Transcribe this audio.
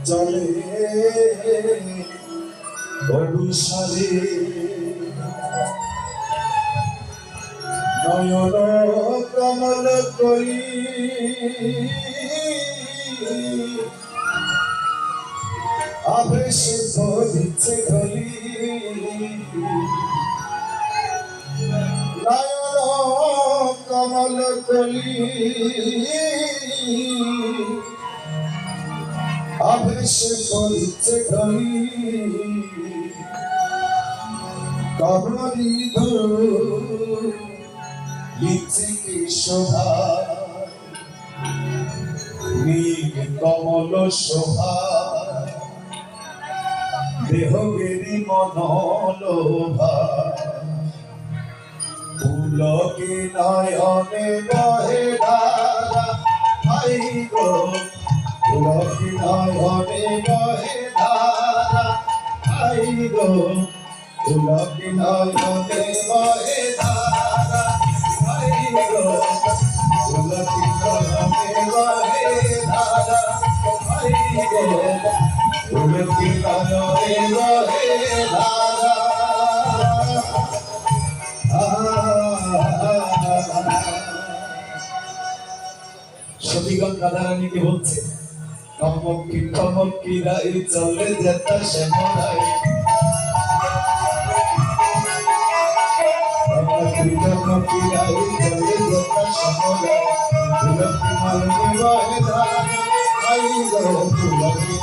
চলে অনুসারে নয়ন কমল করি আবেশ ধরিছে ধরি নয়ন কমল করি আবেশ ধরিছে ধরি কবরি লিখছে কি শোভা নীল কমল শোভা দেহগেরি মনোলোভা পুলকে নয়নে বহে ধারা ভাই গো পুলকে নয়নে বহে ধারা ভাই গো পুলকে নয়নে বহে ধারা ভাই গো পুলকে নয়নে বহে ধারা ভাই গো পুলকে নয়নে বহে ধারা সতীগণ রাধারানীকে বলছে কমকি রাই চলে যেতা শ্যামরাই কমকি রাই চলে যেতা শ্যামরাই তুলসী মালনী বহে ধারা আই গো তুলসী